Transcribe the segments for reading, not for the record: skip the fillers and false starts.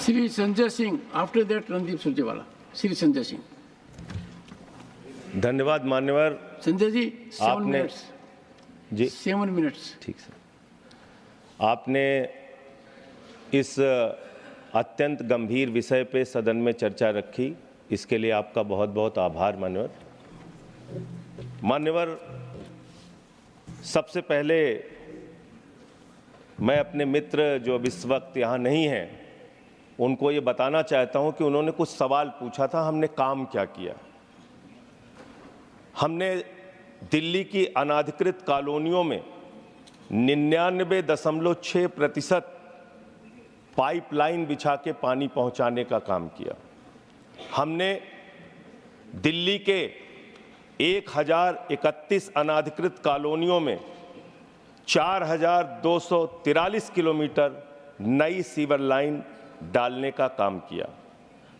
Sri Sanjay Singh. After that, Randeep Surjewala. Sri Sanjay Singh. धन्यवाद मान्यवर। संजय जी 7 आपने minutes जी 7 minutes. ठीक सर। आपने इस अत्यंत गंभीर विषय पे सदन में चर्चा रखी, इसके लिए आपका बहुत बहुत आभार मान्यवर। मान्यवर, सबसे पहले मैं अपने मित्र जो अब इस वक्त यहाँ नहीं हैं उनको ये बताना चाहता हूँ कि उन्होंने कुछ सवाल पूछा था, हमने काम क्या किया। हमने दिल्ली की अनाधिकृत कॉलोनियों में 99.6% पाइपलाइन बिछा के पानी पहुंचाने का काम किया। हमने दिल्ली के 1031 अनाधिकृत कॉलोनियों में 4243 किलोमीटर नई सीवर लाइन डालने का काम किया।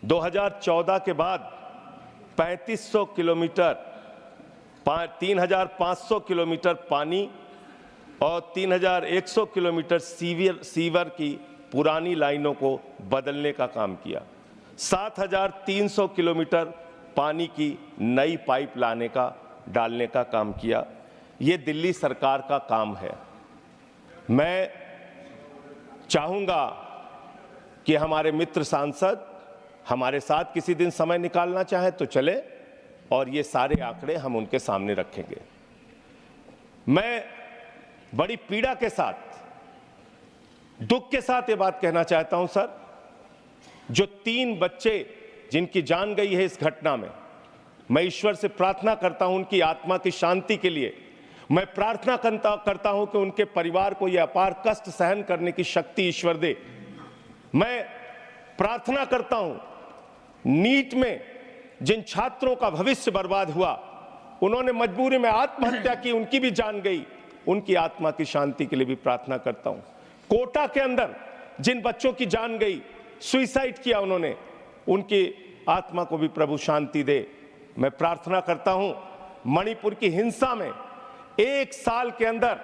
2014 के बाद 3500 किलोमीटर 3500 किलोमीटर पानी और 3100 किलोमीटर सीवर की पुरानी लाइनों को बदलने का काम किया। 7300 किलोमीटर पानी की नई पाइप डालने का काम किया। ये दिल्ली सरकार का काम है। मैं चाहूंगा कि हमारे मित्र सांसद हमारे साथ किसी दिन समय निकालना चाहे तो चले और ये सारे आंकड़े हम उनके सामने रखेंगे। मैं बड़ी पीड़ा के साथ, दुख के साथ ये बात कहना चाहता हूं सर, जो 3 बच्चे जिनकी जान गई है इस घटना में, मैं ईश्वर से प्रार्थना करता हूं उनकी आत्मा की शांति के लिए। मैं प्रार्थना करता हूं कि उनके परिवार को यह अपार कष्ट सहन करने की शक्ति ईश्वर दे। मैं प्रार्थना करता हूं नीट में जिन छात्रों का भविष्य बर्बाद हुआ, उन्होंने मजबूरी में आत्महत्या की, उनकी भी जान गई, उनकी आत्मा की शांति के लिए भी प्रार्थना करता हूं। कोटा के अंदर जिन बच्चों की जान गई, सुसाइड किया उन्होंने, उनकी आत्मा को भी प्रभु शांति दे। मैं प्रार्थना करता हूं मणिपुर की हिंसा में 1 साल के अंदर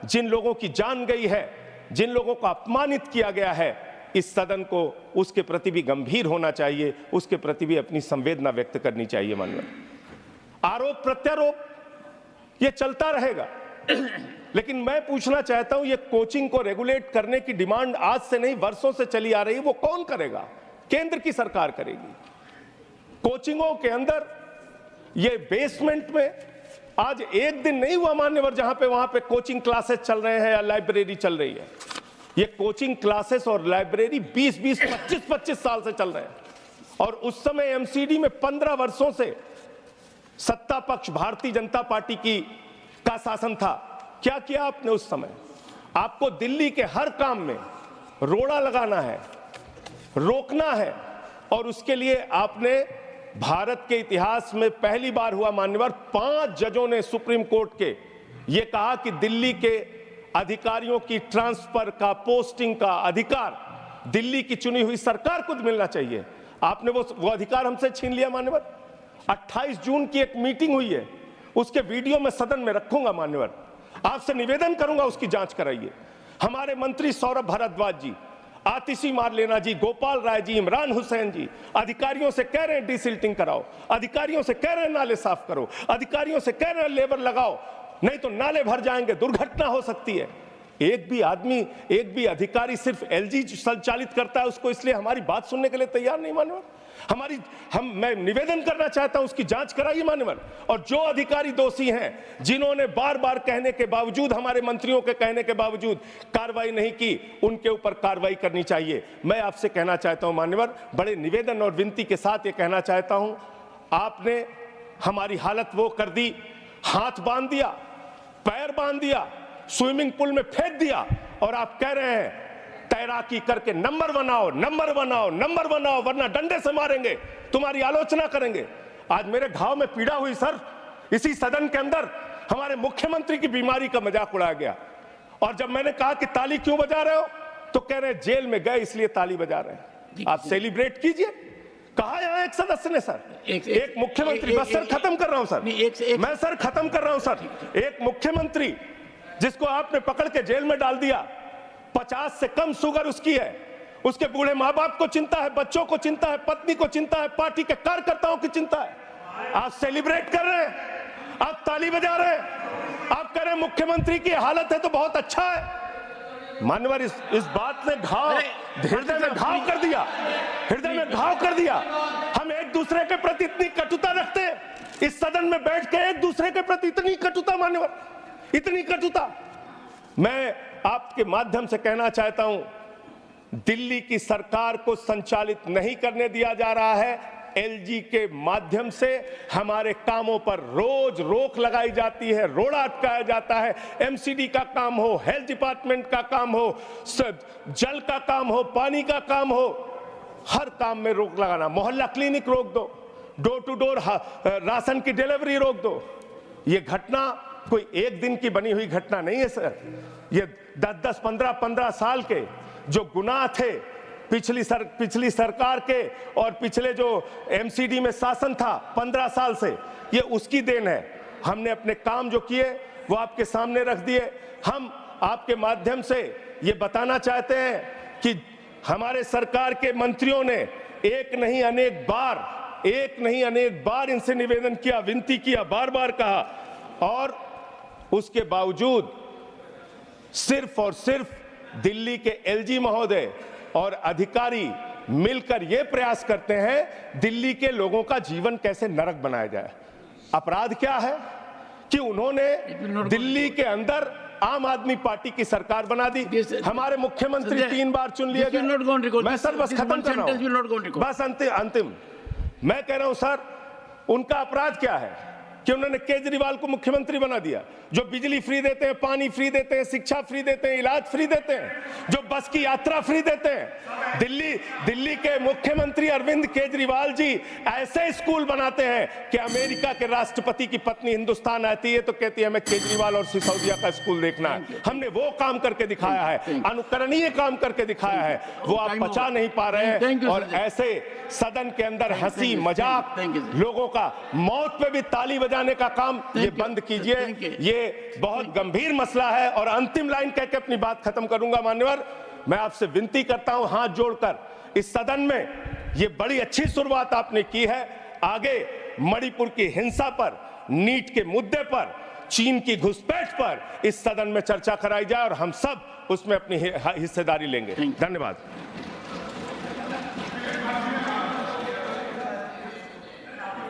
जिन लोगों की जान गई है, जिन लोगों को अपमानित किया गया है, इस सदन को उसके प्रति भी गंभीर होना चाहिए, उसके प्रति भी अपनी संवेदना व्यक्त करनी चाहिए। मानव आरोप प्रत्यारोप ये चलता रहेगा, लेकिन मैं पूछना चाहता हूं, ये कोचिंग को रेगुलेट करने की डिमांड आज से नहीं वर्षों से चली आ रही है। वो कौन करेगा? केंद्र की सरकार करेगी। कोचिंगों के अंदर ये बेसमेंट में आज एक दिन नहीं हुआ मान्यवर जहां पे वहां पे कोचिंग क्लासेस चल रहे हैं या लाइब्रेरी चल रही है। ये कोचिंग क्लासेस और लाइब्रेरी 20-20, 25-25 साल से चल रहे हैं। और उस समय एमसीडी में 15 वर्षों से सत्ता पक्ष भारतीय जनता पार्टी का शासन था। क्या किया आपने उस समय? आपको दिल्ली के हर काम में रोड़ा लगाना है, रोकना है, और उसके लिए आपने भारत के इतिहास में पहली बार हुआ मान्यवर 5 जजों ने सुप्रीम कोर्ट के ये कहा कि दिल्ली के अधिकारियों की ट्रांसफर का, पोस्टिंग का अधिकार दिल्ली की चुनी हुई सरकार को मिलना चाहिए। आपने वो अधिकार हमसे छीन लिया मान्यवर। 28 जून की एक मीटिंग हुई है, उसके वीडियो में सदन में रखूंगा मान्यवर, आपसे निवेदन करूंगा उसकी जांच कराइए। हमारे मंत्री सौरभ भारद्वाज जी, आतिशी मारलेना जी, गोपाल राय जी, इमरान हुसैन जी अधिकारियों से कह रहे हैं डिसिल्टिंग कराओ, अधिकारियों से कह रहे हैं नाले साफ करो, अधिकारियों से कह रहे हैं लेबर लगाओ, नहीं तो नाले भर जाएंगे, दुर्घटना हो सकती है। एक भी आदमी, एक भी अधिकारी सिर्फ एलजी संचालित करता है उसको, इसलिए हमारी बात सुनने के लिए तैयार नहीं मान्यवर। मैं निवेदन करना चाहता हूं उसकी जांच कराइए मान्यवर। और जो अधिकारी दोषी हैं, जिन्होंने बार बार कहने के बावजूद, हमारे मंत्रियों के कहने के बावजूद कार्रवाई नहीं की, उनके ऊपर कार्रवाई करनी चाहिए। मैं आपसे कहना चाहता हूं मान्यवर, बड़े निवेदन और विनती के साथ ये कहना चाहता हूं, आपने हमारी हालत वो कर दी, हाथ बांध दिया, पैर बांध दिया, स्विमिंग पूल में फेंक दिया, और आप कह रहे हैं तैराकी करके नंबर बनाओ, नंबर बनाओ, नंबर बनाओ, वरना डंडे से मारेंगे, तुम्हारी आलोचना करेंगे। आज मेरे घाव में पीड़ा हुई सर, इसी सदन के अंदर हमारे मुख्यमंत्री की बीमारी का मजाक उड़ाया गया। और जब मैंने कहा कि ताली क्यों बजा रहे हो, तो कह रहे जेल में गए इसलिए ताली बजा रहे हैं। आप सेलिब्रेट कीजिए। कहा यहां एक सदस्य ने सर, एक मुख्यमंत्री, बस सर खत्म कर रहा हूं सर, मैं सर खत्म कर रहा हूं सर, एक मुख्यमंत्री जिसको आपने पकड़ के जेल में डाल दिया, 50 से कम शुगर उसकी है, उसके बूढ़े माँ बाप को चिंता है, बच्चों को चिंता है, पत्नी को चिंता है, पार्टी के कार्यकर्ताओं की चिंता है। आप सेलिब्रेट कर रहे हैं, आप ताली बजा रहे हैं, आप कह रहे हैं मुख्यमंत्री की हालत है तो बहुत अच्छा है। मान्यवर, इस बात ने हृदय में घाव कर दिया, हृदय में घाव कर दिया। हम एक दूसरे के प्रति इतनी कटुता रखते हैं, इस सदन में बैठ के एक दूसरे के प्रति इतनी कटुता, मान्यवर, इतनी कटुता। मैं आपके माध्यम से कहना चाहता हूं, दिल्ली की सरकार को संचालित नहीं करने दिया जा रहा है। एलजी के माध्यम से हमारे कामों पर रोज रोक लगाई जाती है, रोड़ा अटकाया जाता है। एमसीडी का काम हो, हेल्थ डिपार्टमेंट का काम हो, जल का काम हो, पानी का काम हो, हर काम में रोक लगाना। मोहल्ला क्लिनिक रोक दो, डोर टू डोर राशन की डिलीवरी रोक दो। ये घटना कोई एक दिन की बनी हुई घटना नहीं है सर। ये 10-10, 15-15 साल के जो गुनाह थे पिछली सरकार के और पिछले जो एमसीडी में शासन था 15 साल से, ये उसकी देन है। हमने अपने काम जो किए वो आपके सामने रख दिए। हम आपके माध्यम से ये बताना चाहते हैं कि हमारे सरकार के मंत्रियों ने एक नहीं अनेक बार इनसे निवेदन किया, विनती किया, बार बार कहा, और उसके बावजूद सिर्फ और सिर्फ दिल्ली के एलजी महोदय और अधिकारी मिलकर यह प्रयास करते हैं दिल्ली के लोगों का जीवन कैसे नरक बनाया जाए। अपराध क्या है कि उन्होंने दिल्ली के अंदर आम आदमी पार्टी की सरकार बना दी। हमारे मुख्यमंत्री 3 बार चुन लिए गए। मैं सर बस खत्म कर रहा हूं, बस अंतिम मैं कह रहा हूं सर, उनका अपराध क्या है कि उन्होंने केजरीवाल को मुख्यमंत्री बना दिया, जो बिजली फ्री देते हैं, पानी फ्री देते हैं, शिक्षा फ्री देते हैं, इलाज फ्री देते हैं, जो बस की यात्रा फ्री देते हैं। दिल्ली के मुख्यमंत्री अरविंद केजरीवाल जी ऐसे स्कूल बनाते हैं कि अमेरिका के राष्ट्रपति की पत्नी हिंदुस्तान आती है तो कहती है हमें केजरीवाल और सिसोदिया का स्कूल देखना है। हमने वो काम करके दिखाया है, अनुकरणीय काम करके दिखाया है, वो आप पचा नहीं पा रहे हैं। और ऐसे सदन के अंदर हंसी मजाक, लोगों का मौत पे भी ताली बजाने का काम ये बंद कीजिए। ये बहुत गंभीर मसला है। और अंतिम लाइन कह के अपनी बात खत्म करूंगा। मान्यवर, मैं आपसे विनती करता हूं हाथ जोड़कर, इस सदन में ये बड़ी अच्छी शुरुआत आपने की है, आगे मणिपुर की हिंसा पर, नीट के मुद्दे पर, चीन की घुसपैठ पर इस सदन में चर्चा कराई जाए और हम सब उसमें अपनी हिस्सेदारी लेंगे। धन्यवाद।